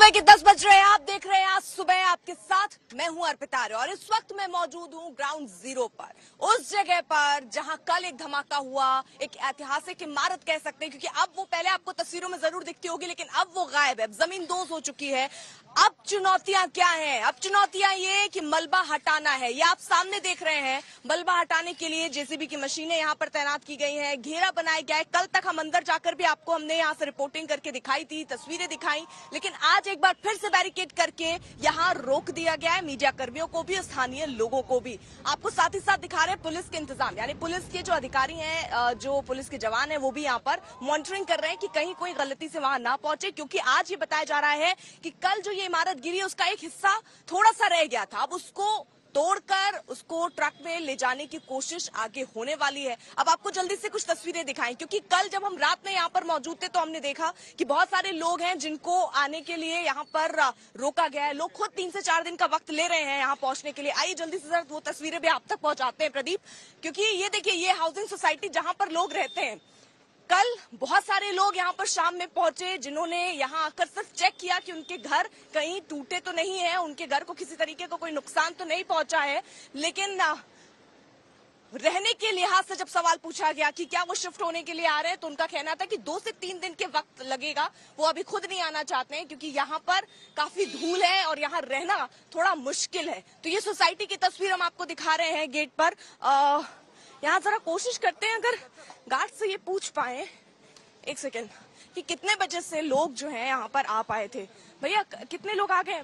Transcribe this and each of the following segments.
सुबह के 10 बज रहे हैं। आप देख रहे हैं आज सुबह आपके साथ मैं हूं अर्पिता आर्य और इस वक्त मैं मौजूद हूं ग्राउंड जीरो पर, उस जगह पर जहां कल एक धमाका हुआ, एक ऐतिहासिक इमारत कह सकते हैं, क्योंकि अब वो पहले आपको तस्वीरों में जरूर दिखती होगी लेकिन अब वो गायब है, जमीन दोज हो चुकी है। अब चुनौतियां क्या हैं? अब चुनौतियां ये कि मलबा हटाना है। ये आप सामने देख रहे हैं, मलबा हटाने के लिए जेसीबी की मशीनें यहाँ पर तैनात की गई हैं, घेरा बनाया गया है। कल तक हम अंदर जाकर भी आपको हमने यहाँ से रिपोर्टिंग करके दिखाई थी, तस्वीरें दिखाई, लेकिन आज एक बार फिर से बैरिकेड करके यहाँ रोक दिया गया है, मीडिया कर्मियों को भी, स्थानीय लोगों को भी। आपको साथ ही साथ दिखा रहे हैं पुलिस के इंतजाम, यानी पुलिस के जो अधिकारी हैं, जो पुलिस के जवान हैं, वो भी यहाँ पर मॉनिटरिंग कर रहे हैं कि कहीं कोई गलती से वहां ना पहुंचे, क्योंकि आज ये बताया जा रहा है कि कल जो ये इमारत गिरी उसका एक हिस्सा थोड़ा सा रह गया था। अब उसको तोड़कर उसको ट्रक में ले जाने की कोशिश आगे होने वाली है। अब आपको जल्दी से कुछ तस्वीरें दिखाएं, क्योंकि कल जब हम रात में यहाँ पर मौजूद थे तो हमने देखा कि बहुत सारे लोग हैं जिनको आने के लिए यहाँ पर रोका गया है। लोग खुद 3 से 4 दिन का वक्त ले रहे हैं यहाँ पहुंचने के लिए। आइए जल्दी से वो तस्वीरें भी आप तक पहुंचाते हैं प्रदीप, क्योंकि ये देखिए, ये हाउसिंग सोसाइटी जहां पर लोग रहते हैं। कल बहुत सारे लोग यहाँ पर शाम में पहुंचे जिन्होंने यहाँ आकर सिर्फ चेक किया कि उनके घर कहीं टूटे तो नहीं है, उनके घर को किसी तरीके का कोई नुकसान तो नहीं पहुंचा है। लेकिन रहने के लिहाज से जब सवाल पूछा गया कि क्या वो शिफ्ट होने के लिए आ रहे हैं, तो उनका कहना था कि 2 से 3 दिन के वक्त लगेगा। वो अभी खुद नहीं आना चाहते हैं क्योंकि यहाँ पर काफी धूल है और यहाँ रहना थोड़ा मुश्किल है। तो ये सोसाइटी की तस्वीर हम आपको दिखा रहे हैं गेट पर। यहाँ जरा कोशिश करते हैं, अगर गार्ड से ये पूछ पाए, एक सेकेंड, कि कितने बजे से लोग जो हैं यहाँ पर आ पाए थे। भैया कितने लोग आ गए?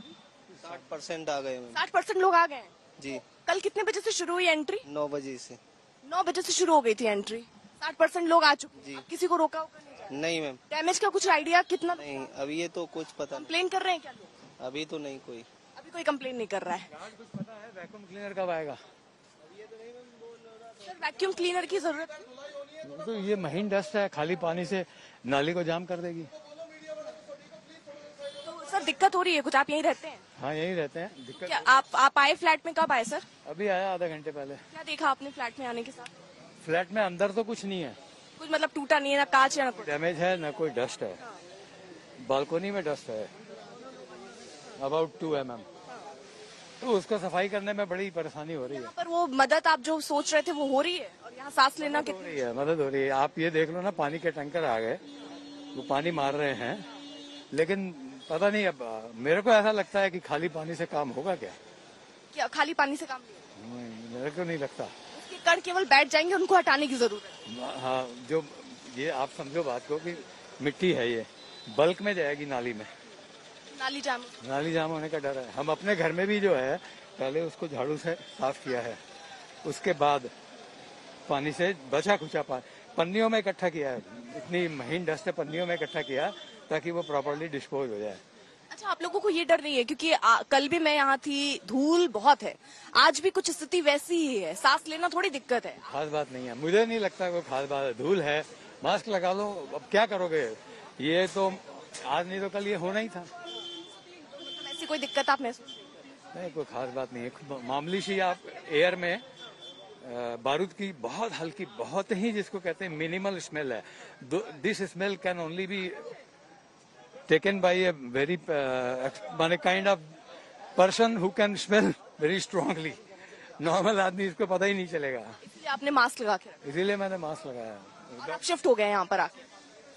60% आ गए। 60% लोग आ गए जी। कल कितने बजे से शुरू हुई एंट्री? 9 बजे से। 9 बजे से शुरू हो गई थी एंट्री। 60% लोग आ चुके जी। किसी को रोका होगा? नहीं मैम। डैमेज का कुछ आइडिया कितना? नहीं, अभी ये तो कुछ पता नहीं। कंप्लेन कर रहे हैं क्या लोग? अभी तो नहीं कोई। अभी कोई कंप्लेन नहीं कर रहा है। कुछ पता है वैक्यूम क्लीनर कब आएगा? सर वैक्यूम क्लीनर की जरूरत है? तो ये महीन डस्ट है, खाली पानी से नाली को जाम कर देगी। तो सर दिक्कत हो रही है कुछ? आप यहीं रहते हैं? हाँ यहीं रहते हैं। दिक्कत क्या आप आए फ्लैट में? कब आए सर? अभी आया आधा घंटे पहले। क्या देखा आपने फ्लैट में आने के साथ? फ्लैट में अंदर तो कुछ नहीं है, कुछ मतलब टूटा नहीं है, ना कांच है ना कुछ? डैमेज है, ना कोई डस्ट है। बालकोनी में डस्ट है अबाउट 2 mm। तो उसको सफाई करने में बड़ी परेशानी हो रही है। यहाँ पर वो मदद आप जो सोच रहे थे वो हो रही है? और यहाँ सांस लेना हो रही है, मदद हो रही है। आप ये देख लो ना, पानी के टैंकर आ गए, वो पानी मार रहे हैं, लेकिन पता नहीं, अब मेरे को ऐसा लगता है कि खाली पानी से काम होगा क्या? क्या खाली पानी से काम नहीं? मेरे को नहीं लगता। उसके कण केवल बैठ जाएंगे, उनको हटाने की जरूरत है। हाँ, जो ये आप समझो बात को कि मिट्टी है, ये बल्क में जाएगी नाली में, नाली जाम होने का डर है। हम अपने घर में भी जो है पहले उसको झाड़ू से साफ किया है, उसके बाद पानी से बचा खुचा पन्नियों में इकट्ठा किया है, इतनी महीन डस्ट है, पन्नियों में इकट्ठा किया ताकि वो प्रॉपर्ली डिस्पोज हो जाए। अच्छा, आप लोगों को ये डर नहीं है? क्योंकि कल भी मैं यहाँ थी, धूल बहुत है, आज भी कुछ स्थिति वैसी ही है, सांस लेना थोड़ी दिक्कत है। खास बात नहीं है, मुझे नहीं लगता कोई खास बात है। धूल है, मास्क लगा लो, अब क्या करोगे? ये तो आज नहीं तो कल ये होना ही था। ऐसी कोई दिक्कत आप महसूस नहीं? कोई खास बात नहीं है, मामूली सी आप एयर में बारूद की बहुत हल्की, बहुत ही जिसको कहते हैं मिनिमल स्मेल है। This smell can only be taken by a very माने kind of person who can smell very strongly. Normal आदमी इसको पता ही नहीं चलेगा। इसलिए आपने मास्क लगा के रखा? इसीलिए मैंने मास्क लगाया। और आप शिफ्ट हो गए यहाँ पर आके?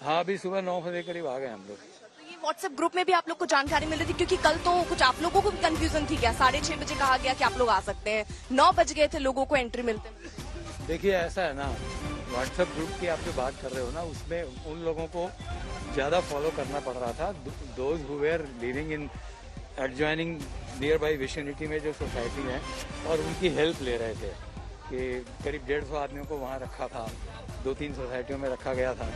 हाँ, अभी सुबह 9 बजे करीब आ गए हम लोग। व्हाट्सएप ग्रुप में भी आप लोग को जानकारी मिल रही थी, क्योंकि कल तो कुछ आप लोगों को भी कंफ्यूजन थी क्या? 6:30 बजे कहा गया कि आप लोग आ सकते हैं, 9 बज गए थे लोगों को एंट्री मिलते। देखिए ऐसा है ना, व्हाट्सएप ग्रुप की आप जो बात कर रहे हो ना, उसमें उन लोगों को ज्यादा फॉलो करना पड़ रहा था, those who were living in adjoining nearby vicinity में जो सोसाइटी है, और उनकी हेल्प ले रहे थे कि करीब 150 आदमियों को वहाँ रखा था, 2-3 सोसाइटियों में रखा गया था।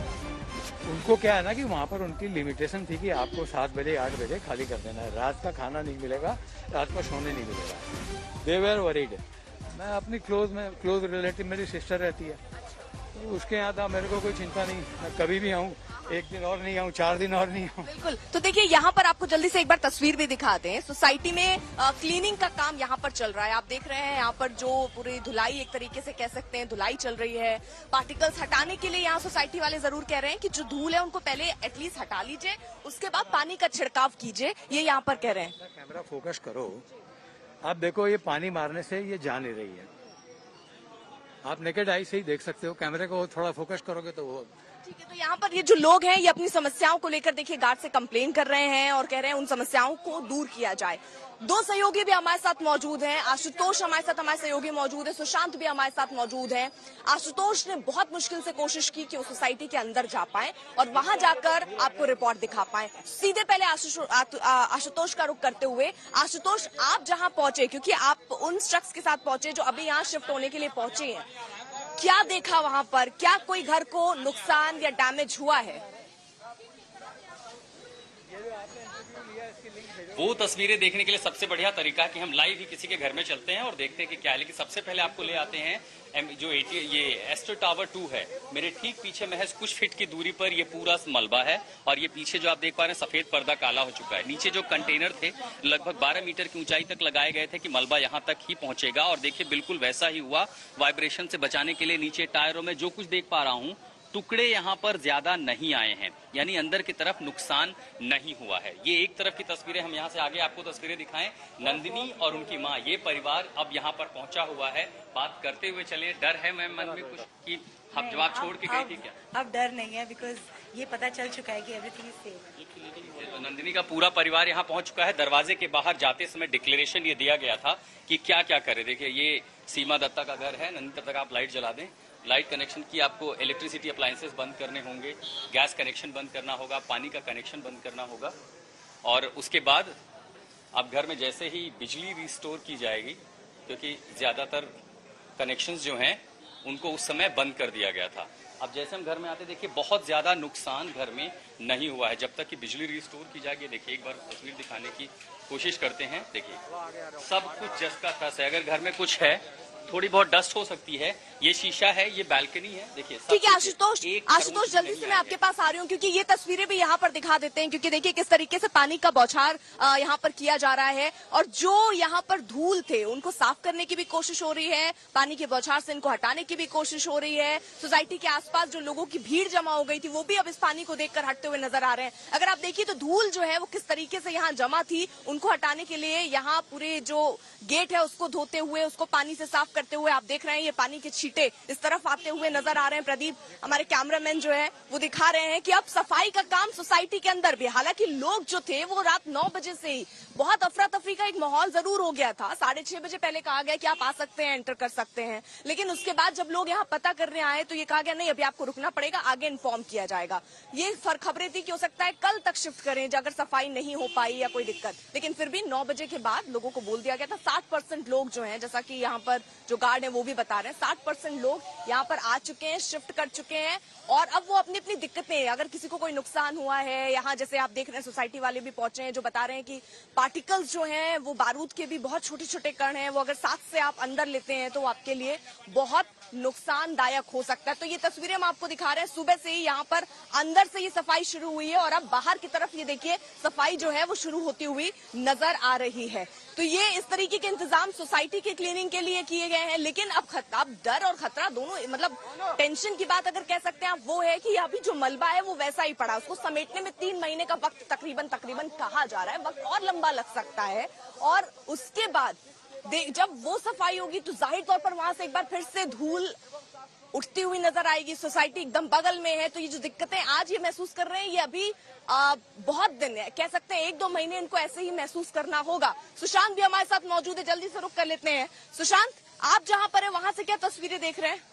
उनको क्या है ना कि वहाँ पर उनकी लिमिटेशन थी कि आपको 7 बजे 8 बजे खाली कर देना है, रात का खाना नहीं मिलेगा, रात को सोने नहीं मिलेगा। They were worried. मैं अपनी क्लोज रिलेटिव, मेरी सिस्टर रहती है, तो उसके यहाँ था, मेरे को कोई चिंता नहीं, मैं कभी भी आऊँ 1 दिन और नहीं आऊँ, 4 दिन और नहीं आऊँ। बिल्कुल। तो देखिए यहाँ पर आपको जल्दी से एक बार तस्वीर भी दिखा दें। सोसाइटी में क्लीनिंग का काम यहाँ पर चल रहा है। आप देख रहे हैं यहाँ पर जो पूरी धुलाई, एक तरीके से कह सकते हैं धुलाई चल रही है। पार्टिकल्स हटाने के लिए यहाँ सोसाइटी वाले जरूर कह रहे हैं कि जो धूल है उनको पहले एटलीस्ट हटा लीजिए, उसके बाद पानी का छिड़काव कीजिए, ये यहाँ पर कह रहे हैं। कैमरा फोकस करो, आप देखो ये पानी मारने से ये जा नहीं रही है। आप नेकेड आई से ही देख सकते हो, कैमरे को थोड़ा फोकस करोगे तो वो। ठीक है, तो यहाँ पर ये जो लोग हैं ये अपनी समस्याओं को लेकर देखिए गार्ड से कंप्लेन कर रहे हैं और कह रहे हैं उन समस्याओं को दूर किया जाए। 2 सहयोगी भी हमारे साथ मौजूद हैं। आशुतोष हमारे सहयोगी मौजूद है, सुशांत भी हमारे साथ मौजूद हैं। आशुतोष ने बहुत मुश्किल से कोशिश की कि वो सोसाइटी के अंदर जा पाए और वहां जाकर आपको रिपोर्ट दिखा पाए। सीधे पहले आशुतोष का रुख करते हुए, आशुतोष आप जहां पहुंचे, क्योंकि आप उन शख्स के साथ पहुंचे जो अभी यहाँ शिफ्ट होने के लिए पहुंचे हैं, क्या देखा वहां पर? क्या कोई घर को नुकसान या डैमेज हुआ है? वो तस्वीरें देखने के लिए सबसे बढ़िया तरीका है कि हम लाइव ही किसी के घर में चलते हैं और देखते हैं कि क्या है। लेकिन सबसे पहले आपको ले आते हैं जो ये एस्टर टावर 2 है, मेरे ठीक पीछे महज कुछ फीट की दूरी पर ये पूरा मलबा है और ये पीछे जो आप देख पा रहे हैं सफेद पर्दा काला हो चुका है। नीचे जो कंटेनर थे लगभग 12 मीटर की ऊंचाई तक लगाए गए थे कि मलबा यहाँ तक ही पहुंचेगा और देखिए बिल्कुल वैसा ही हुआ। वाइब्रेशन से बचाने के लिए नीचे टायरों में जो कुछ देख पा रहा हूँ, टुकड़े यहाँ पर ज्यादा नहीं आए हैं, यानी अंदर की तरफ नुकसान नहीं हुआ है। ये एक तरफ की तस्वीरें, हम यहाँ से आगे आपको तस्वीरें दिखाएं। नंदिनी और उनकी माँ, ये परिवार अब यहाँ पर पहुंचा हुआ है। बात करते हुए चले, डर है मैम मन में कुछ कि हम जवाब छोड़ के गई थी क्या? अब डर नहीं है, बिकॉज ये पता चल चुका है कि एवरीथिंग इज सेफ। नंदिनी का पूरा परिवार यहाँ पहुंच चुका है। दरवाजे के बाहर जाते समय डिक्लेरेशन ये दिया गया था कि क्या क्या करे। देखिए ये सीमा दत्ता का घर है। नंदिनी, तब तक आप लाइट जला दें। लाइट कनेक्शन की आपको इलेक्ट्रिसिटी अप्लायंसेस बंद करने होंगे, गैस कनेक्शन बंद करना होगा, पानी का कनेक्शन बंद करना होगा और उसके बाद अब घर में जैसे ही बिजली रिस्टोर की जाएगी, क्योंकि ज्यादातर कनेक्शंस जो हैं उनको उस समय बंद कर दिया गया था। अब जैसे हम घर में आते देखिए बहुत ज्यादा नुकसान घर में नहीं हुआ है जब तक कि बिजली रिस्टोर की जाएगी। देखिए एक बार तस्वीर दिखाने की कोशिश करते हैं। देखिए सब कुछ जस का तस है। अगर घर में कुछ है, थोड़ी बहुत डस्ट हो सकती है, ये शीशा है, ये बालकनी है, देखिए। ठीक है आशुतोष जल्दी से मैं आपके पास आ रही हूँ, क्योंकि ये तस्वीरें भी यहाँ पर दिखा देते हैं। क्योंकि देखिए किस तरीके से पानी का बौछार यहाँ पर किया जा रहा है और जो यहाँ पर धूल थे उनको साफ करने की भी कोशिश हो रही है, पानी के बौछार से इनको हटाने की भी कोशिश हो रही है। सोसाइटी के आसपास जो लोगों की भीड़ जमा हो गई थी वो भी अब इस पानी को देखकर हटते हुए नजर आ रहे हैं। अगर आप देखिए तो धूल जो है वो किस तरीके से यहाँ जमा थी, उनको हटाने के लिए यहाँ पूरे जो गेट है उसको धोते हुए, उसको पानी से साफ करते हुए आप देख रहे हैं ये पानी के छींटे इस तरफ आते हुए नजर आ रहे हैं। प्रदीप हमारे कैमरामैन जो है वो दिखा रहे हैं कि अब सफाई का काम सोसाइटी के अंदर भी, हालांकि लोग जो थे वो रात 9 बजे से ही बहुत अफरा तफरी का एक माहौल जरूर हो गया था। 6:30 बजे पहले कहा गया कि आप आ सकते हैं, एंटर कर सकते हैं, लेकिन उसके बाद जब लोग यहाँ पता करने आए तो ये कहा गया नहीं अभी आपको रुकना पड़ेगा, आगे इन्फॉर्म किया जाएगा। ये खबरें थी कि हो सकता है कल तक शिफ्ट करें अगर सफाई नहीं हो पाई या कोई दिक्कत, लेकिन फिर भी 9 बजे के बाद लोगों को बोल दिया गया था। 60% लोग जो हैं, जैसा कि यहाँ पर जो गार्ड है वो भी बता रहे हैं, 60% लोग यहाँ पर आ चुके हैं, शिफ्ट कर चुके हैं और अब वो अपनी अपनी दिक्कतें, अगर किसी को कोई नुकसान हुआ है, यहाँ जैसे आप देख रहे हैं सोसाइटी वाले भी पहुंचे हैं जो बता रहे हैं कि पार्टिकल्स जो हैं वो बारूद के भी बहुत छोटे छोटे कण हैं, वो अगर साथ से आप अंदर लेते हैं तो आपके लिए बहुत नुकसानदायक हो सकता है। तो ये तस्वीरें हम आपको दिखा रहे हैं, सुबह से ही यहाँ पर अंदर से ये सफाई शुरू हुई है और अब बाहर की तरफ ये देखिए सफाई जो है वो शुरू होती हुई नजर आ रही है। तो ये इस तरीके के इंतजाम सोसाइटी के क्लीनिंग के लिए किए गए हैं, लेकिन अब डर और खतरा दोनों, मतलब टेंशन की बात अगर कह सकते हैं आप, वो है कि अभी जो मलबा है वो वैसा ही पड़ा, उसको समेटने में 3 महीने का वक्त तकरीबन कहा जा रहा है, वक्त और लंबा लग सकता है और उसके बाद जब वो सफाई होगी तो जाहिर तौर पर वहां से एक बार फिर से धूल उठती हुई नजर आएगी। सोसाइटी एकदम बगल में है, तो ये जो दिक्कतें आज ये महसूस कर रहे हैं ये अभी बहुत दिन है, कह सकते हैं 1-2 महीने इनको ऐसे ही महसूस करना होगा। सुशांत भी हमारे साथ मौजूद है, जल्दी से रुक कर लेते हैं। सुशांत, आप जहां पर है वहां से क्या तस्वीरें देख रहे हैं?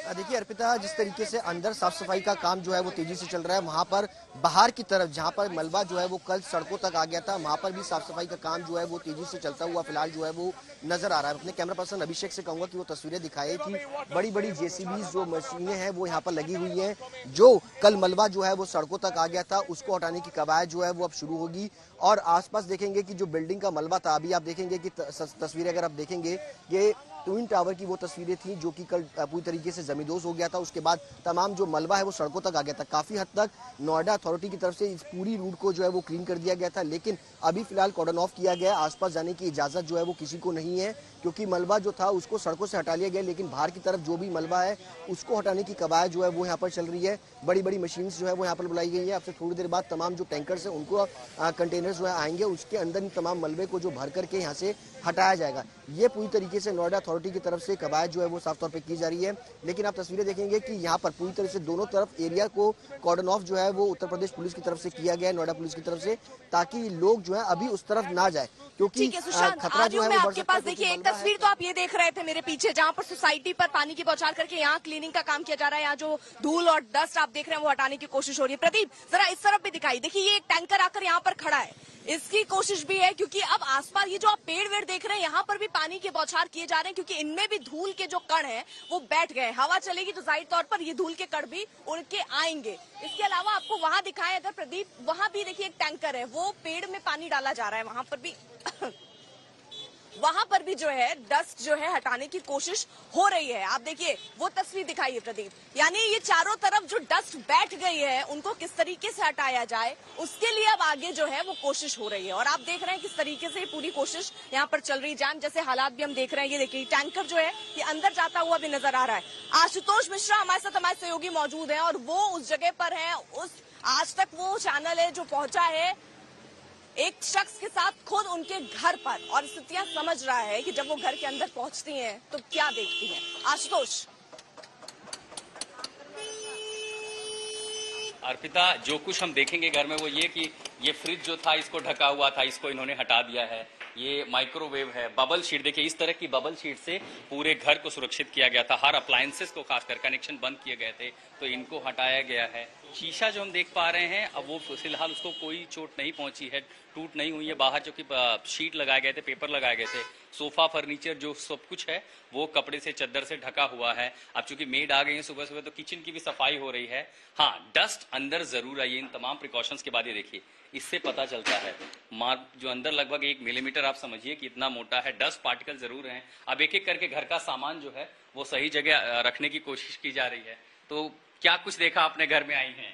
देखिए अर्पिता, जिस तरीके से अंदर साफ सफाई का काम जो है वो तेजी से चल रहा है, वहां पर बाहर की तरफ जहां पर मलबा जो है वो कल सड़कों तक आ गया था, वहां पर भी साफ सफाई का काम जो है वो तेजी से चलता हुआ फिलहाल जो है वो नजर आ रहा है। अपने कैमरा पर्सन अभिषेक से कहूंगा कि वो तस्वीरें दिखाए कि बड़ी बड़ी जेसीबी जो मशीनें हैं वो यहाँ पर लगी हुई है, जो कल मलबा जो है वो सड़कों तक आ गया था उसको हटाने की कवायद जो है वो अब शुरू होगी। और आसपास देखेंगे कि जो बिल्डिंग का मलबा था, अभी आप देखेंगे कि तस्वीरें अगर आप देखेंगे ये ट्विन टावर की वो तस्वीरें थी जो कि कल पूरी तरीके से जमींदोज हो गया था। उसके बाद तमाम जो मलबा है वो सड़कों तक आ गया था। काफी हद तक नोएडा अथॉरिटी की तरफ से इस पूरी रूट को जो है वो क्लीन कर दिया गया था, लेकिन अभी फिलहाल कॉर्डन ऑफ किया गया। आसपास जाने की इजाजत जो है वो किसी को नहीं है, क्योंकि मलबा जो था उसको सड़कों से हटा लिया गया, लेकिन बाहर की तरफ जो भी मलबा है उसको हटाने की कवायद जो है वो यहाँ पर चल रही है। बड़ी बड़ी मशीन जो है वो यहाँ पर बुलाई गई है। अब से थोड़ी देर बाद तमाम जो टैंकर्स है उनको कंटेनर्स जो है आएंगे, उसके अंदर तमाम मलबे को जो भर करके यहाँ से हटाया जाएगा। ये पूरी तरीके से नोएडा अथॉरिटी की तरफ से कवायद जो है वो साफ तौर पे की जा रही है। लेकिन आप तस्वीरें देखेंगे कि यहाँ पर पूरी तरह से दोनों तरफ एरिया को कॉर्डन ऑफ जो है वो उत्तर प्रदेश पुलिस की तरफ से किया गया है, नोएडा पुलिस की तरफ से, ताकि लोग जो है अभी उस तरफ ना जाए, क्योंकि खतरा जो है वो बढ़ सकता है। देखिए, एक तस्वीर तो आप ये देख रहे थे मेरे पीछे, जहाँ पर सोसाइटी पर पानी की बौछार करके यहाँ क्लीनिंग का काम किया जा रहा है। यहाँ जो धूल और डस्ट आप देख रहे हैं वो हटाने की कोशिश हो रही है। प्रदीप, जरा इस तरफ भी दिखाई। देखिए, ये एक टैंकर आकर यहाँ पर खड़ा है, इसकी कोशिश भी है, क्योंकि अब आसपास ये जो आप पेड़ वेड़ देख रहे हैं यहाँ पर भी पानी के बौछार किए जा रहे हैं, क्योंकि इनमें भी धूल के जो कण हैं वो बैठ गए। हवा चलेगी तो जाहिर तौर पर ये धूल के कण भी उड़ के आएंगे। इसके अलावा आपको वहां दिखाएं अगर प्रदीप, वहां भी देखिए एक टैंकर है, वो पेड़ में पानी डाला जा रहा है, वहां पर भी जो है डस्ट जो है हटाने की कोशिश हो रही है। आप देखिए वो तस्वीर दिखाइए प्रदीप, यानी ये चारों तरफ जो डस्ट बैठ गई है उनको किस तरीके से हटाया जाए, उसके लिए अब आगे जो है वो कोशिश हो रही है। और आप देख रहे हैं किस तरीके से पूरी कोशिश यहाँ पर चल रही है। जाम जैसे हालात भी हम देख रहे हैं। ये देखिए टैंकर जो है ये अंदर जाता हुआ भी नजर आ रहा है। आशुतोष मिश्रा हमारे साथ, हमारे सहयोगी मौजूद है और वो उस जगह पर है, उस आज तक वो चैनल है जो पहुंचा है एक शख्स के साथ खुद उनके घर पर, और स्थितियां समझ रहा है कि जब वो घर के अंदर पहुंचती हैं तो क्या देखती हैं। आशुतोष। अर्पिता, जो कुछ हम देखेंगे घर में वो ये कि ये फ्रिज जो था इसको ढका हुआ था, इसको इन्होंने हटा दिया है। ये माइक्रोवेव है, बबल शीट, देखिए इस तरह की बबल शीट से पूरे घर को सुरक्षित किया गया था। हर अप्लायंसेस को खासकर कनेक्शन बंद किए गए थे तो इनको हटाया गया है। शीशा जो हम देख पा रहे हैं अब वो फिलहाल उसको कोई चोट नहीं पहुंची है, टूट नहीं हुई है। बाहर जो कि शीट लगाए गए थे, पेपर लगाए गए थे, सोफा फर्नीचर जो सब कुछ है वो कपड़े से, चद्दर से ढका हुआ है। अब चूंकि मेड आ गई है सुबह सुबह तो किचन की भी सफाई हो रही है। हाँ, डस्ट अंदर जरूर आई है। इन तमाम प्रिकॉशंस के बाद ये देखिए इससे पता चलता है मार्क जो अंदर लगभग 1 मिलीमीटर, आप समझिए कि इतना मोटा है। डस्ट पार्टिकल जरूर हैं। अब एक एक करके घर का सामान जो है वो सही जगह रखने की कोशिश की जा रही है। तो क्या कुछ देखा आपने घर में आई हैं?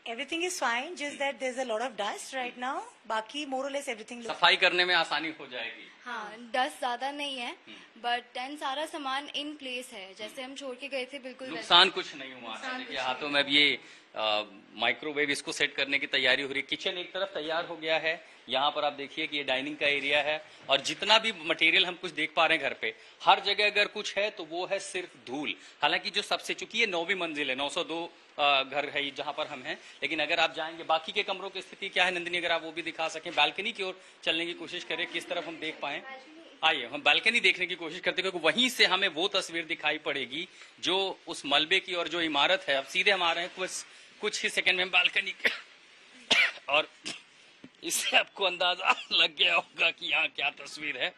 Everything is fine, just that there's a lot of dust right now. बाकी more or less everything looks. सफाई करने में आसानी हो जाएगी। हाँ, डस्ट ज्यादा नहीं है, बट एंड सारा सामान इन प्लेस है जैसे हम छोड़ के गए थे, बिल्कुल नुकसान कुछ नहीं हुआ है। देखिए हाथों में अब ये माइक्रोवेव, इसको सेट करने की तैयारी हो रही है। किचन एक तरफ तैयार हो गया है। यहाँ पर आप देखिए कि ये डाइनिंग का एरिया है और जितना भी मटेरियल हम कुछ देख पा रहे हैं घर पे, हर जगह अगर कुछ है तो वो है सिर्फ धूल। हालांकि जो सबसे, चूंकि ये 9वीं मंजिल है, 902 घर है जहां पर हम हैं, लेकिन अगर आप जाएंगे बाकी के कमरों की स्थिति क्या है नंदिनी, अगर आप वो भी दिखा सकें। बालकनी की ओर चलने की कोशिश करें, किस तरफ हम देख पाए। आइए हम बालकनी देखने की कोशिश करते हैं, क्योंकि वहीं से हमें वो तस्वीर दिखाई पड़ेगी जो उस मलबे की और जो इमारत है। अब सीधे हम आ रहे हैं कुछ ही सेकंड में बालकनी और इससे आपको अंदाजा लग गया होगा कि यहाँ क्या तस्वीर है।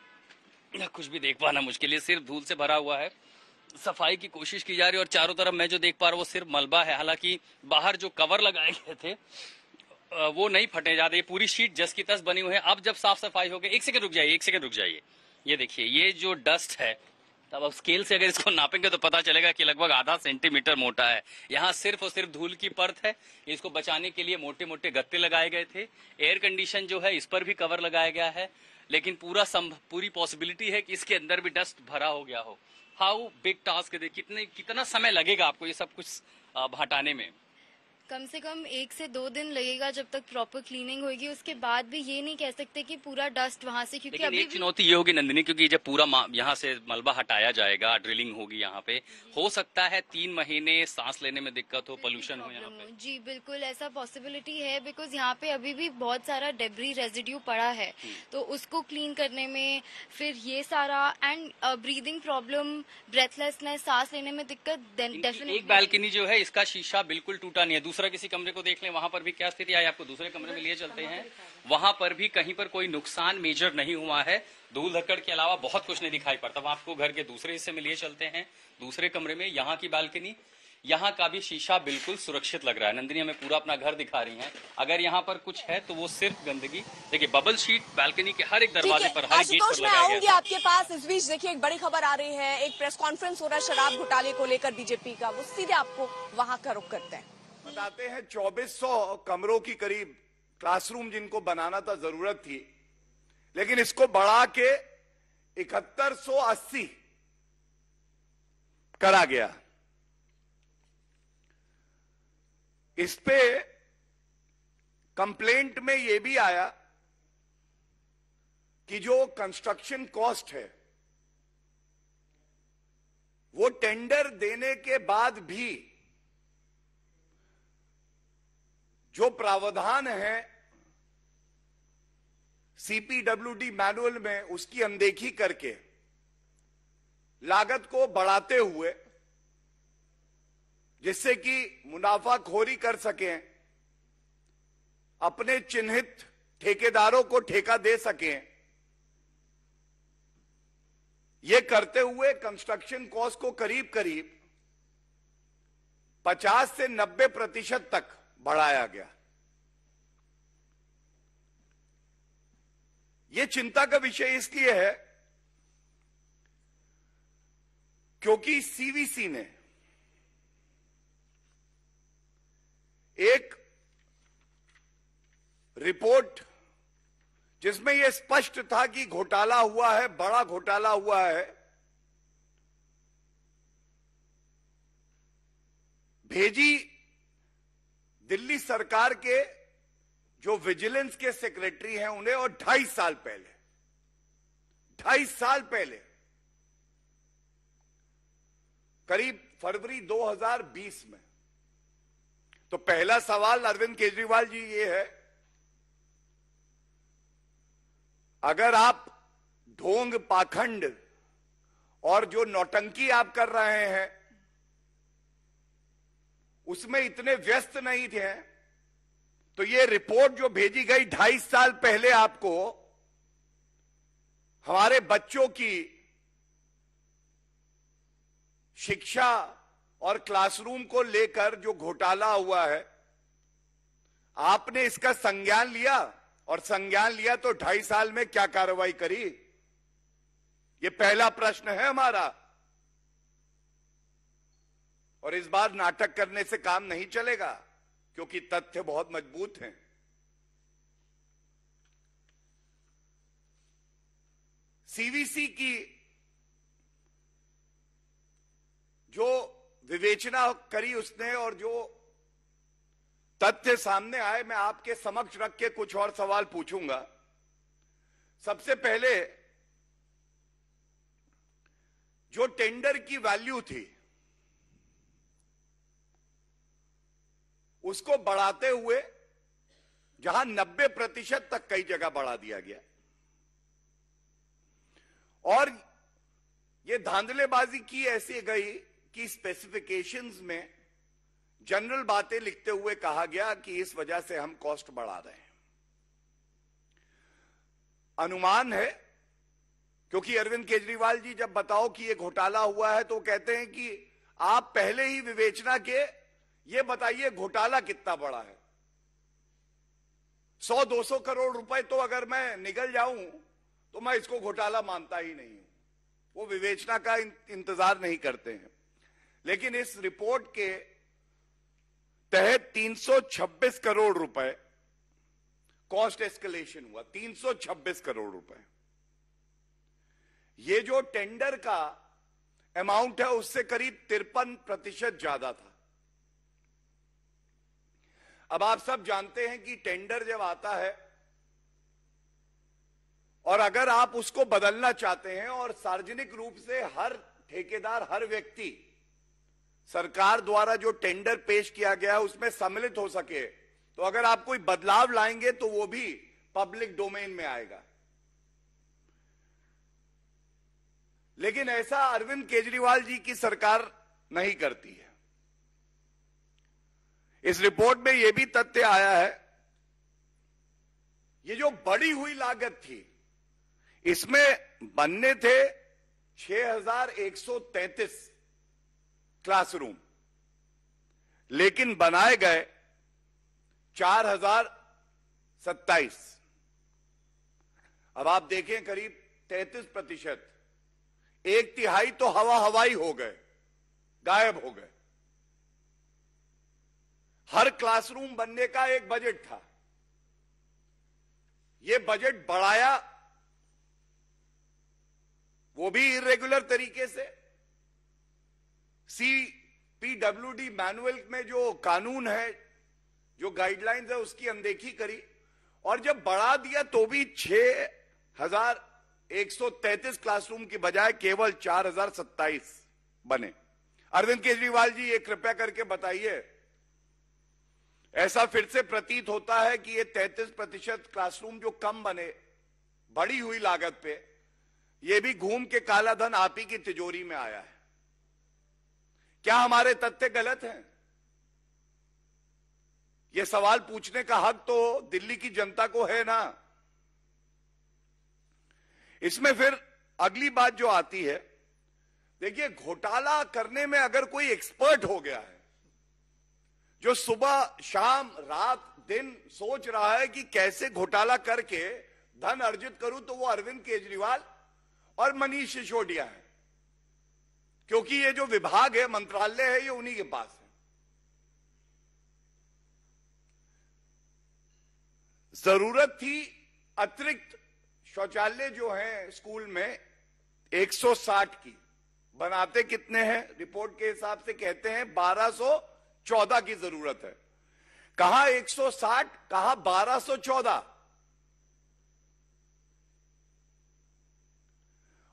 यहाँ कुछ भी देख पाना मुश्किल है, सिर्फ धूल से भरा हुआ है। सफाई की कोशिश की जा रही है और चारों तरफ मैं जो देख पा रहा हूँ वो सिर्फ मलबा है। हालांकि बाहर जो कवर लगाए गए थे वो नहीं फटे जा रहे, पूरी शीट जस की तस बनी हुई है। अब जब साफ सफाई हो गई, एक सेकंड रुक जाइए। ये देखिए ये जो डस्ट है, तब अब स्केल से अगर इसको नापेंगे तो पता चलेगा कि लगभग आधा सेंटीमीटर मोटा है। यहाँ सिर्फ और सिर्फ धूल की परत है। इसको बचाने के लिए मोटे मोटे गत्ते लगाए गए थे। एयर कंडीशन जो है इस पर भी कवर लगाया गया है, लेकिन पूरी पॉसिबिलिटी है कि इसके अंदर भी डस्ट भरा हो गया हो। हाउ बिग टास्क है, कितना समय लगेगा आपको ये सब कुछ हटाने में? कम से कम 1 से 2 दिन लगेगा जब तक प्रॉपर क्लीनिंग होगी। उसके बाद भी ये नहीं कह सकते कि पूरा डस्ट वहाँ से, क्योंकि अभी एक चुनौती ये होगी नंदिनी, क्योंकि जब पूरा यहाँ से मलबा हटाया जाएगा, ड्रिलिंग होगी यहाँ पे, हो सकता है 3 महीने सांस लेने में दिक्कत हो, पोल्यूशन हो यहाँ पे। जी बिल्कुल ऐसा पॉसिबिलिटी है, बिकॉज यहाँ पे अभी भी बहुत सारा डेब्री रेजिड्यू पड़ा है, तो उसको क्लीन करने में फिर ये सारा, एंड ब्रीदिंग प्रॉब्लम, ब्रेथलेसनेस, सांस लेने में दिक्कत डेफिनेटली। एक बालकनी जो है इसका शीशा बिल्कुल टूटा नहीं है। दूसरा किसी कमरे को देख लें, वहां पर भी क्या स्थिति है, आपको दूसरे कमरे में लिए चलते हैं। वहां पर भी कहीं पर कोई नुकसान मेजर नहीं हुआ है। धूल धक्कड़ के अलावा बहुत कुछ नहीं दिखाई पड़ता। वहां आपको घर के दूसरे हिस्से में लिए चलते हैं, दूसरे कमरे में। यहाँ की बालकनी, यहाँ का भी शीशा बिल्कुल सुरक्षित लग रहा है। नंदिनी हमें पूरा अपना घर दिखा रही हैं। अगर यहाँ पर कुछ है तो वो सिर्फ गंदगी। देखिए बबल शीट बालकनी के हर एक दरवाजे पर, हर एक गेट पर मैं लगाया आऊंगी गया। आपके पास। इस बीच देखिए एक बड़ी खबर आ रही है, एक प्रेस कॉन्फ्रेंस हो रहा है शराब घोटाले को लेकर बीजेपी का। वो सीधे आपको वहां का रुख करते हैं। बताते हैं 2400 कमरों की करीब क्लासरूम जिनको बनाना था, जरूरत थी, लेकिन इसको बढ़ा के 7180 करा गया। इस पे कंप्लेंट में यह भी आया कि जो कंस्ट्रक्शन कॉस्ट है वो टेंडर देने के बाद भी जो प्रावधान है सीपीडब्ल्यूडी मैनुअल में, उसकी अनदेखी करके लागत को बढ़ाते हुए, जिससे कि मुनाफाखोरी कर सकें, अपने चिन्हित ठेकेदारों को ठेका दे सकें, ये करते हुए कंस्ट्रक्शन कॉस्ट को करीब करीब 50 से 90% तक बढ़ाया गया। ये चिंता का विषय इसलिए है क्योंकि सीवीसी ने एक रिपोर्ट जिसमें यह स्पष्ट था कि घोटाला हुआ है, बड़ा घोटाला हुआ है, भेजी दिल्ली सरकार के जो विजिलेंस के सेक्रेटरी हैं उन्हें, और 2.5 साल पहले करीब फरवरी 2020 में। तो पहला सवाल अरविंद केजरीवाल जी ये है, अगर आप ढोंग पाखंड और जो नौटंकी आप कर रहे हैं उसमें इतने व्यस्त नहीं थे, तो ये रिपोर्ट जो भेजी गई 2.5 साल पहले आपको, हमारे बच्चों की शिक्षा और क्लासरूम को लेकर जो घोटाला हुआ है, आपने इसका संज्ञान लिया, और संज्ञान लिया तो 2.5 साल में क्या कार्रवाई करी? ये पहला प्रश्न है हमारा। और इस बार नाटक करने से काम नहीं चलेगा, क्योंकि तथ्य बहुत मजबूत हैं। सीवीसी की जो विवेचना करी उसने और जो तथ्य सामने आए, मैं आपके समक्ष रख के कुछ और सवाल पूछूंगा। सबसे पहले जो टेंडर की वैल्यू थी उसको बढ़ाते हुए जहां 90% तक कई जगह बढ़ा दिया गया, और यह धांधलेबाजी की ऐसी गई कि स्पेसिफिकेशंस में जनरल बातें लिखते हुए कहा गया कि इस वजह से हम कॉस्ट बढ़ा रहे हैं। अनुमान है, क्योंकि अरविंद केजरीवाल जी जब बताओ कि यह घोटाला हुआ है तो कहते हैं कि आप पहले ही विवेचना के ये बताइए घोटाला कितना बड़ा है। 100-200 करोड़ रुपए तो अगर मैं निगल जाऊं तो मैं इसको घोटाला मानता ही नहीं हूं। वो विवेचना का इंतजार नहीं करते हैं। लेकिन इस रिपोर्ट के तहत 326 करोड़ रुपए कॉस्ट एस्केलेशन हुआ। 326 करोड़ रुपए। ये जो टेंडर का अमाउंट है उससे करीब 53% ज्यादा था। अब आप सब जानते हैं कि टेंडर जब आता है और अगर आप उसको बदलना चाहते हैं और सार्वजनिक रूप से हर ठेकेदार, हर व्यक्ति सरकार द्वारा जो टेंडर पेश किया गया है उसमें सम्मिलित हो सके, तो अगर आप कोई बदलाव लाएंगे तो वो भी पब्लिक डोमेन में आएगा। लेकिन ऐसा अरविंद केजरीवाल जी की सरकार नहीं करती है। इस रिपोर्ट में यह भी तथ्य आया है, ये जो बढ़ी हुई लागत थी इसमें बनने थे 6133 क्लासरूम, लेकिन बनाए गए 4027। अब आप देखें करीब 33%, 1/3 तो हवाई हो गए, गायब हो गए। हर क्लासरूम बनने का एक बजट था, ये बजट बढ़ाया, वो भी इरेगुलर तरीके से। CPWD मैनुअल में जो कानून है, जो गाइडलाइंस है, उसकी अनदेखी करी, और जब बढ़ा दिया तो भी 6133 क्लासरूम की बजाय केवल 4027 बने। अरविंद केजरीवाल जी, ये कृपया करके बताइए, ऐसा फिर से प्रतीत होता है कि ये 33% क्लासरूम जो कम बने बढ़ी हुई लागत पे, ये भी घूम के काला धन आप ही की तिजोरी में आया है। क्या हमारे तथ्य गलत हैं? ये सवाल पूछने का हक तो दिल्ली की जनता को है ना। इसमें फिर अगली बात जो आती है, देखिए, घोटाला करने में अगर कोई एक्सपर्ट हो गया है, जो सुबह शाम रात दिन सोच रहा है कि कैसे घोटाला करके धन अर्जित करूं, तो वो अरविंद केजरीवाल और मनीष सिसोदिया है, क्योंकि ये जो विभाग है, मंत्रालय है, ये उन्हीं के पास है। जरूरत थी अतिरिक्त शौचालय जो है स्कूल में 160 की, बनाते कितने हैं? रिपोर्ट के हिसाब से कहते हैं 1214 की जरूरत है। कहां 160, कहां 1214।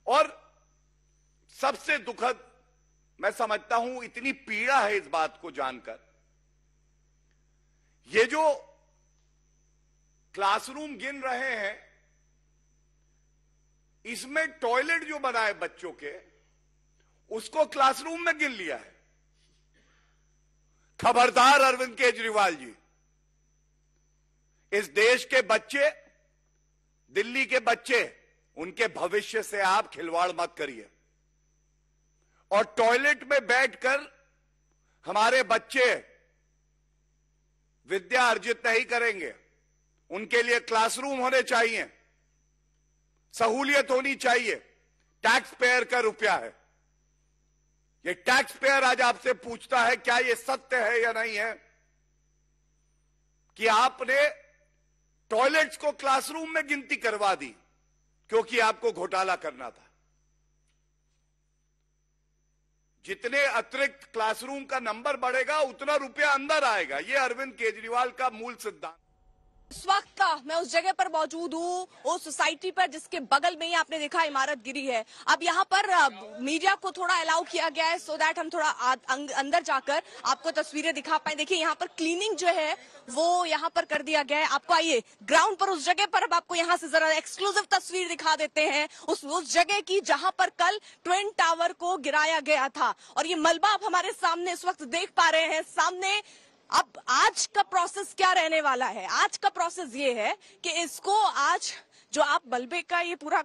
और सबसे दुखद मैं समझता हूं, इतनी पीड़ा है इस बात को जानकर, ये जो क्लासरूम गिन रहे हैं, इसमें टॉयलेट जो बनाए बच्चों के, उसको क्लासरूम में गिन लिया है। खबरदार अरविंद केजरीवाल जी, इस देश के बच्चे, दिल्ली के बच्चे, उनके भविष्य से आप खिलवाड़ मत करिए। और टॉयलेट में बैठकर हमारे बच्चे विद्या अर्जित नहीं करेंगे। उनके लिए क्लासरूम होने चाहिए, सहूलियत होनी चाहिए। टैक्स पेयर का रुपया है, ये टैक्स पेयर आज आपसे पूछता है, क्या ये सत्य है या नहीं है कि आपने टॉयलेट्स को क्लासरूम में गिनती करवा दी क्योंकि आपको घोटाला करना था। जितने अतिरिक्त क्लासरूम का नंबर बढ़ेगा, उतना रुपया अंदर आएगा। ये अरविंद केजरीवाल का मूल सिद्धांत। इस वक्त मैं उस जगह पर मौजूद हूँ, उस सोसाइटी पर जिसके बगल में ही आपने देखा इमारत गिरी है। अब यहाँ पर मीडिया को थोड़ा अलाउ किया गया है, सो दैट हम थोड़ा अंदर जाकर आपको तस्वीरें दिखा पाए। देखिए, यहाँ पर क्लीनिंग जो है वो यहाँ पर कर दिया गया है। आपको आइए ग्राउंड पर, उस जगह पर अब आपको यहाँ से जरा एक्सक्लूसिव तस्वीर दिखा देते हैं उस जगह की जहाँ पर कल ट्विन टावर को गिराया गया था। और ये मलबा आप हमारे सामने इस वक्त देख पा रहे हैं सामने। अब आज का प्रोसेस क्या रहने वाला है? आज का प्रोसेस ये है कि इसको आज जो आप मलबे का ये पूरा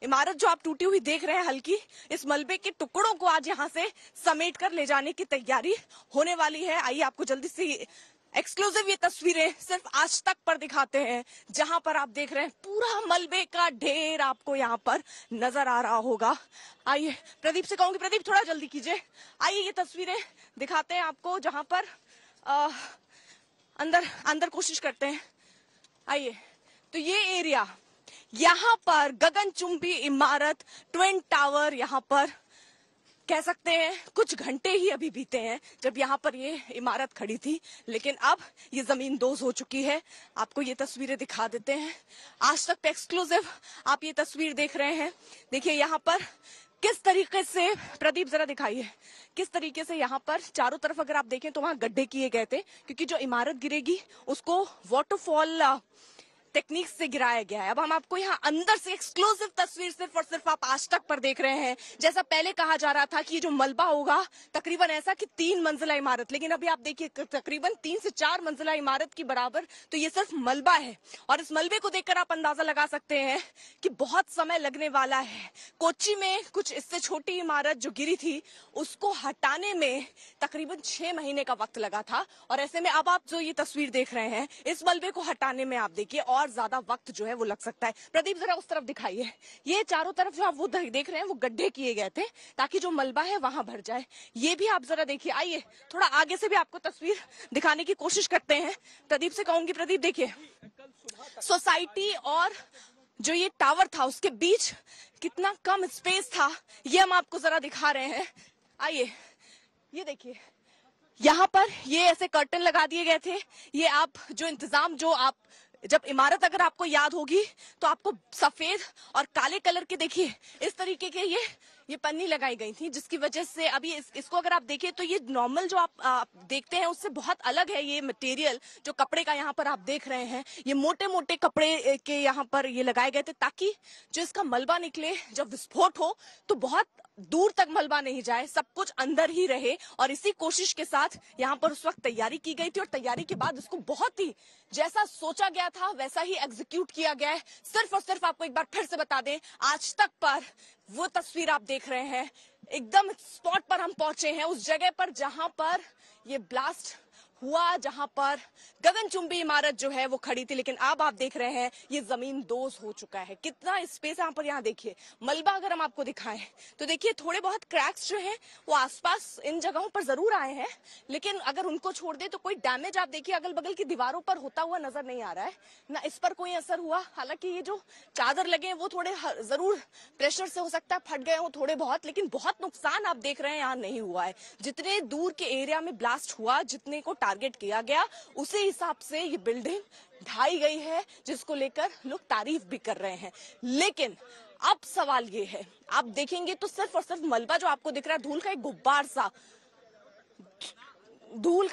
इमारत जो आप टूटी हुई देख रहे हैं हल्की, इस मलबे के टुकड़ों को आज यहाँ से समेट कर ले जाने की तैयारी होने वाली है। आइए आपको जल्दी से एक्सक्लूसिव ये तस्वीरें सिर्फ आज तक पर दिखाते हैं, जहां पर आप देख रहे हैं पूरा मलबे का ढेर आपको यहाँ पर नजर आ रहा होगा। आइए प्रदीप से कहूंगी, प्रदीप थोड़ा जल्दी कीजिए। आइए ये तस्वीरें दिखाते हैं आपको, जहां पर अंदर कोशिश करते हैं। आइए, तो ये एरिया, यहाँ पर गगनचुंबी इमारत ट्विन टावर, यहाँ पर कह सकते हैं कुछ घंटे ही अभी बीते हैं जब यहाँ पर ये इमारत खड़ी थी, लेकिन अब ये जमीन दोज हो चुकी है। आपको ये तस्वीरें दिखा देते हैं, आज तक पे एक्सक्लूसिव आप ये तस्वीर देख रहे हैं। देखिए यहाँ पर किस तरीके से, प्रदीप जरा दिखाइए, किस तरीके से यहाँ पर चारों तरफ अगर आप देखें तो वहां गड्ढे किए गए थे, क्योंकि जो इमारत गिरेगी उसको वाटरफॉल टेक्निक से गिराया गया है। अब हम आपको यहाँ अंदर से एक्सक्लूसिव तस्वीर सिर्फ और सिर्फ आप आज तक पर देख रहे हैं। जैसा पहले कहा जा रहा था कि ये जो मलबा होगा तकरीबन ऐसा कि 3 मंजिला इमारत, लेकिन अभी आप देखिए तकरीबन 3 से 4 मंजिला इमारत की बराबर तो ये सिर्फ मलबा है। और इस मलबे को देखकर आप अंदाजा लगा सकते हैं कि बहुत समय लगने वाला है। कोच्चि में कुछ इससे छोटी इमारत जो गिरी थी उसको हटाने में तकरीबन 6 महीने का वक्त लगा था, और ऐसे में अब आप जो ये तस्वीर देख रहे हैं इस मलबे को हटाने में आप देखिए और ज्यादा वक्त जो है वो लग सकता है। प्रदीप जरा उस तरफ दिखाइए, ये चारों तरफ जो आप वो देख रहे हैं वो गड्ढे किए गए थे ताकि जो मलबा है वहां भर जाए। ये भी आप जरा देखिए, आइए थोड़ा आगे से भी आपको तस्वीर दिखाने की कोशिश करते हैं। प्रदीप से कहूंगी, प्रदीप देखिए सोसाइटी और जो ये टावर था उसके बीच कितना कम स्पेस था, ये हम आपको जरा दिखा रहे हैं। आइए ये देखिए, यहाँ पर ये ऐसे कर्टन लगा दिए गए थे। ये आप जो इंतजाम, जो आप जब इमारत अगर आपको याद होगी तो आपको सफेद और काले कलर के देखिए इस तरीके के ये पन्नी लगाई गई थी, जिसकी वजह से अभी इसको अगर आप देखें तो ये नॉर्मल जो आप देखते हैं उससे बहुत अलग है। ये मटेरियल जो कपड़े का यहाँ पर आप देख रहे हैं, ये मोटे मोटे कपड़े के यहाँ पर ये लगाए गए थे ताकि जो इसका मलबा निकले, जब विस्फोट हो तो बहुत दूर तक मलबा नहीं जाए, सब कुछ अंदर ही रहे। और इसी कोशिश के साथ यहाँ पर उस वक्त तैयारी की गई थी, और तैयारी के बाद इसको बहुत ही जैसा सोचा गया था वैसा ही एग्जीक्यूट किया गया है। सिर्फ और सिर्फ आपको एक बार फिर से बता दें, आज तक पर वो तस्वीर आप देख रहे हैं, एकदम स्पॉट पर हम पहुंचे हैं, उस जगह पर जहां पर ये ब्लास्ट हुआ, जहां पर गगनचुंबी इमारत जो है वो खड़ी थी। लेकिन अब आप देख रहे हैं ये जमीन दोज हो चुका है। कितना स्पेस यहाँ पर, यहाँ देखिए मलबा अगर हम आपको दिखाएं तो देखिए थोड़े बहुत क्रैक्स जो हैं वो आसपास इन जगहों पर जरूर आए हैं, लेकिन अगर उनको छोड़ दे तो कोई डैमेज आप देखिए अगल बगल की दीवारों पर होता हुआ नजर नहीं आ रहा है, ना इस पर कोई असर हुआ। हालांकि ये जो चादर लगे हैं वो थोड़े जरूर प्रेशर से हो सकता है फट गए हो थोड़े बहुत, लेकिन बहुत नुकसान आप देख रहे हैं यहाँ नहीं हुआ है। जितने दूर के एरिया में ब्लास्ट हुआ, जितने को टारगेट किया गया, उसी हिसाब से ये बिल्डिंग ढाई गई है, जिसको लेकर लोग तारीफ भी कर रहे हैं। लेकिन अब सवाल ये है, आप देखेंगे तो सिर्फ और सिर्फ मलबा जो आपको दिख रहा है, धूल का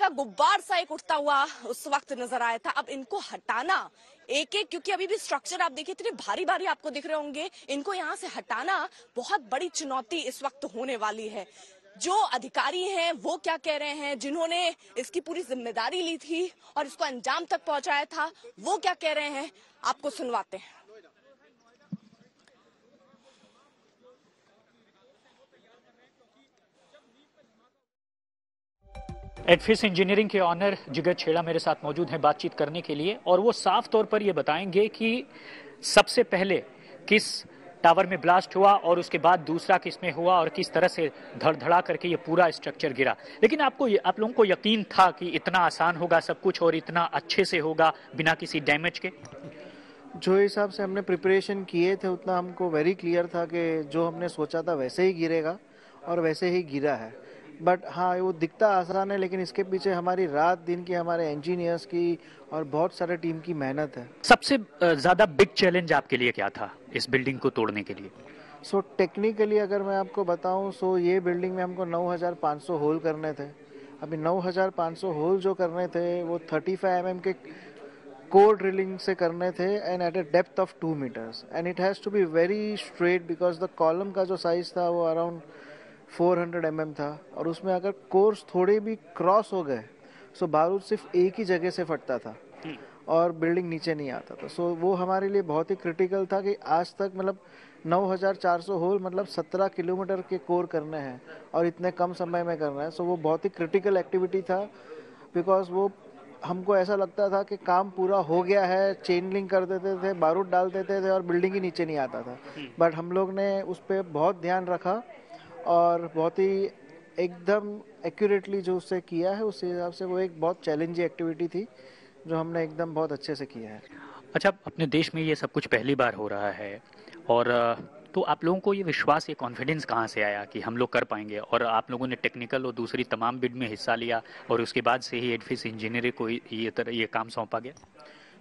गुब्बार सा एक उठता हुआ उस वक्त नजर आया था। अब इनको हटाना एक एक, क्योंकि अभी भी स्ट्रक्चर आप देखिए इतने भारी भारी आपको दिख रहे होंगे, इनको यहाँ से हटाना बहुत बड़ी चुनौती इस वक्त होने वाली है। जो अधिकारी हैं वो क्या कह रहे हैं, जिन्होंने इसकी पूरी जिम्मेदारी ली थी और इसको अंजाम तक पहुंचाया था, वो क्या कह रहे हैं आपको सुनवाते हैं। एडफिस इंजीनियरिंग के ऑनर जिगर छेड़ा मेरे साथ मौजूद हैं बातचीत करने के लिए, और वो साफ तौर पर ये बताएंगे कि सबसे पहले किस टावर में ब्लास्ट हुआ और उसके बाद दूसरा किस में हुआ और किस तरह से धड़धड़ा करके ये पूरा स्ट्रक्चर गिरा। लेकिन आप लोगों को यकीन था कि इतना आसान होगा सब कुछ और इतना अच्छे से होगा बिना किसी डैमेज के? जो हिसाब से हमने प्रिपरेशन किए थे उतना हमको वेरी क्लियर था कि जो हमने सोचा था वैसे ही गिरेगा और वैसे ही गिरा है। बट हाँ, वो दिखता आसान है, लेकिन इसके पीछे हमारी रात दिन की, हमारे इंजीनियर्स की और बहुत सारे टीम की मेहनत है। सबसे ज्यादा बिग चैलेंज आपके लिए क्या था इस बिल्डिंग को तोड़ने के लिए? सो टेक्निकली अगर मैं आपको बताऊं, सो ये बिल्डिंग में हमको 9500 होल करने थे। अभी 9500 होल जो करने थे वो 35 mm के कोर ड्रिलिंग से करने थे, and at a depth of 2 meters, and it has to be very straight because the column का जो साइज था वो अराउंड 400 mm था, और उसमें अगर कोर्स थोड़े भी क्रॉस हो गए सो बारूद सिर्फ एक ही जगह से फटता था और बिल्डिंग नीचे नहीं आता था। सो वो हमारे लिए बहुत ही क्रिटिकल था कि आज तक मतलब 9400 होल मतलब 17 किलोमीटर के कोर करने हैं और इतने कम समय में करना है। सो वो बहुत ही क्रिटिकल एक्टिविटी था, बिकॉज वो हमको ऐसा लगता था कि काम पूरा हो गया है, चेन लिंक कर देते थे, बारूद डाल देते थे और बिल्डिंग ही नीचे नहीं आता था। बट हम लोग ने उस पर बहुत ध्यान रखा और बहुत ही एकदम एक्यूरेटली जो उससे किया है, उस हिसाब से वो एक बहुत चैलेंजिंग एक्टिविटी थी जो हमने एकदम बहुत अच्छे से किया है। अच्छा, अपने देश में ये सब कुछ पहली बार हो रहा है, और तो आप लोगों को ये विश्वास, ये कॉन्फिडेंस कहाँ से आया कि हम लोग कर पाएंगे? और आप लोगों ने टेक्निकल और दूसरी तमाम बिड में हिस्सा लिया और उसके बाद से ही एडफिस इंजीनियरिंग को ये काम सौंपा गया।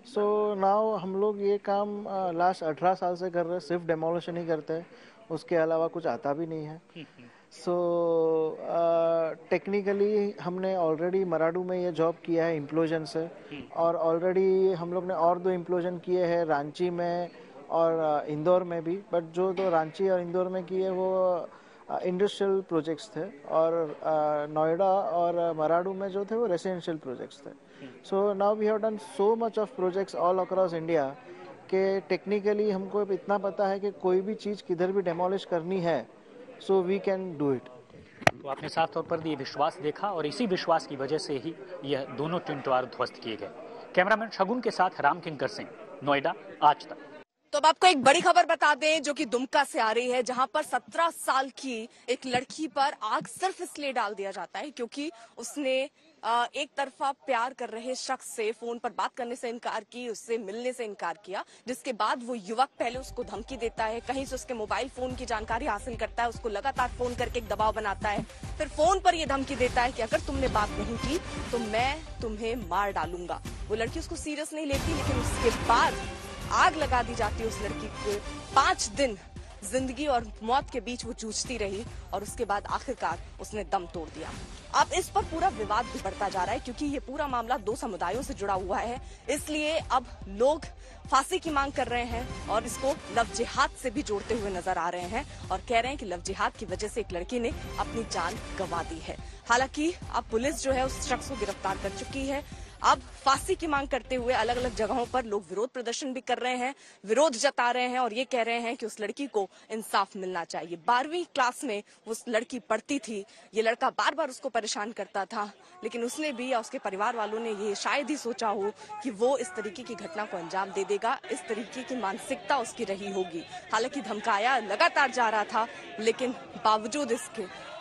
सो नाउ हम लोग ये काम लास्ट 18 साल से कर रहे हैं, सिर्फ डेमोलिशन ही करते हैं, उसके अलावा कुछ आता भी नहीं है। सो टेक्निकली हमने ऑलरेडी मराडू में ये जॉब किया है इम्प्लोजन से, और ऑलरेडी हम लोग ने और 2 इम्प्लोजन किए हैं रांची में और इंदौर में भी, बट जो 2 रांची और इंदौर में किए वो इंडस्ट्रियल प्रोजेक्ट्स थे, और नोएडा और मराडू में जो थे वो रेसिडेंशियल प्रोजेक्ट्स थे. So now we have done so much of projects all across India कि टेक्निकली हमको इतना पता है कि कोई भी चीज़ किधर भी डेमोलिश करनी है, so we can do it. तो आपने साफ तौर पर ये विश्वास देखा और इसी विश्वास की वजह से ही यह दोनों ट्विन टावर ध्वस्त किए गए. कैमरामैन शगुन के साथ राम किंकर सिंह, नोएडा, आज तक. तो अब आपको एक बड़ी खबर बता दें जो कि दुमका से आ रही है, जहां पर 17 साल की एक लड़की पर आग सिर्फ इसलिए डाल दिया जाता है क्योंकि उसने एक तरफा प्यार कर रहे शख्स से फोन पर बात करने से इनकार की, उससे मिलने से इनकार किया, जिसके बाद वो युवक पहले उसको धमकी देता है, कहीं से उसके मोबाइल फोन की जानकारी हासिल करता है, उसको लगातार फोन करके एक दबाव बनाता है, फिर फोन पर ये धमकी देता है कि अगर तुमने बात नहीं की तो मैं तुम्हें मार डालूंगा. वो लड़की उसको सीरियस नहीं लेती, लेकिन उसके बाद आग लगा दी जाती है उस लड़की को. 5 दिन जिंदगी और मौत के बीच वो जूझती रही और उसके बाद आखिरकार उसने दम तोड़ दिया. अब इस पर पूरा विवाद भी बढ़ता जा रहा है क्योंकि ये पूरा मामला 2 समुदायों से जुड़ा हुआ है, इसलिए अब लोग फांसी की मांग कर रहे हैं और इसको लव जिहाद से भी जोड़ते हुए नजर आ रहे हैं और कह रहे हैं कि लव जिहाद की वजह से एक लड़की ने अपनी जान गंवा दी है. हालांकि अब पुलिस जो है उस शख्स को गिरफ्तार कर चुकी है. अब फांसी की मांग करते हुए अलग अलग जगहों पर लोग विरोध प्रदर्शन भी कर रहे हैं, विरोध जता रहे हैं और ये कह रहे हैं कि उस लड़की को इंसाफ मिलना चाहिए. 12वीं क्लास में उस लड़की पढ़ती थी, ये लड़का बार बार उसको परेशान करता था, लेकिन उसने भी या उसके परिवार वालों ने ये शायद ही सोचा हो कि वो इस तरीके की घटना को अंजाम दे देगा, इस तरीके की मानसिकता उसकी रही होगी. हालांकि धमकाया लगातार जा रहा था, लेकिन बावजूद इसके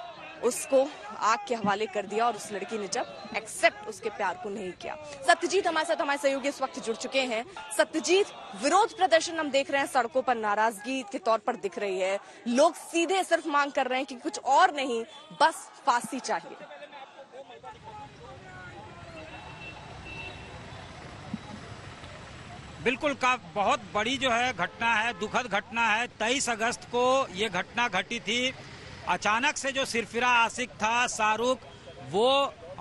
उसको आग के हवाले कर दिया और उस लड़की ने जब एक्सेप्ट उसके प्यार को नहीं किया. सत्यजीत हमारे साथ, हमारे सहयोगी इस वक्त जुड़ चुके हैं. सत्यजीत, विरोध प्रदर्शन हम देख रहे हैं, सड़कों पर नाराजगी के तौर पर दिख रही है, लोग सीधे सिर्फ मांग कर रहे हैं कि कुछ और नहीं, बस फांसी चाहिए. बिल्कुल का बहुत बड़ी जो है घटना है, दुखद घटना है. 23 अगस्त को ये घटना घटी थी. अचानक से जो सिरफिरा आशिक था शाहरुख, वो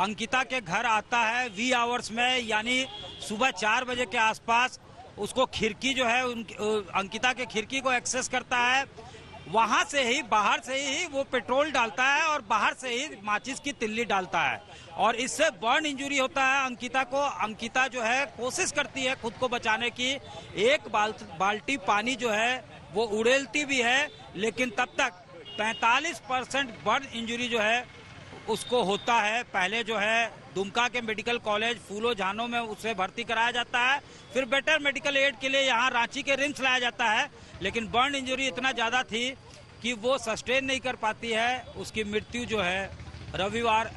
अंकिता के घर आता है वी आवर्स में, यानी सुबह 4 बजे के आसपास. उसको खिड़की जो है अंकिता के खिड़की को एक्सेस करता है. वहां से ही बाहर से ही वो पेट्रोल डालता है और बाहर से ही माचिस की तिल्ली डालता है और इससे बर्न इंजरी होता है अंकिता को. अंकिता जो है कोशिश करती है खुद को बचाने की, एक बाल्टी पानी जो है वो उड़ेलती भी है, लेकिन तब तक 45% बर्न इंजरी जो है उसको होता है. पहले जो है दुमका के मेडिकल कॉलेज फूलो झानो में उसे भर्ती कराया जाता है, फिर बेटर मेडिकल एड के लिए यहाँ रांची के रिम्स लाया जाता है, लेकिन बर्न इंजरी इतना ज्यादा थी कि वो सस्टेन नहीं कर पाती है. उसकी मृत्यु जो है रविवार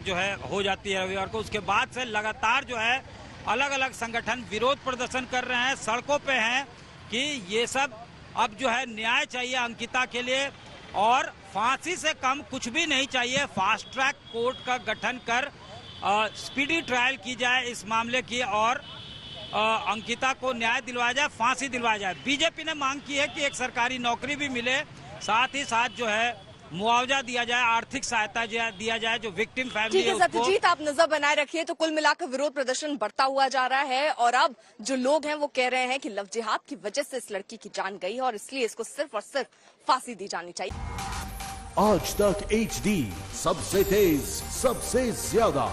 जो है हो जाती है रविवार को. उसके बाद से लगातार जो है अलग अलग संगठन विरोध प्रदर्शन कर रहे हैं, सड़कों पे हैं कि ये सब अब जो है न्याय चाहिए अंकिता के लिए और फांसी से कम कुछ भी नहीं चाहिए. फास्ट ट्रैक कोर्ट का गठन कर स्पीडी ट्रायल की जाए इस मामले की और अंकिता को न्याय दिलवाया जाए, फांसी दिलवाया जाए. बीजेपी ने मांग की है कि एक सरकारी नौकरी भी मिले, साथ ही साथ जो है मुआवजा दिया जाए, आर्थिक सहायता दिया जाए जो विक्टिम फैमिली है उसको. सत्यजीत, आप नजर बनाए रखिए. तो कुल मिलाकर विरोध प्रदर्शन बढ़ता हुआ जा रहा है और अब जो लोग हैं वो कह रहे हैं कि लव जिहाद की वजह से इस लड़की की जान गई है और इसलिए इसको सिर्फ और सिर्फ फांसी दी जानी चाहिए. आज तक HD, सबसे तेज, सबसे ज्यादा.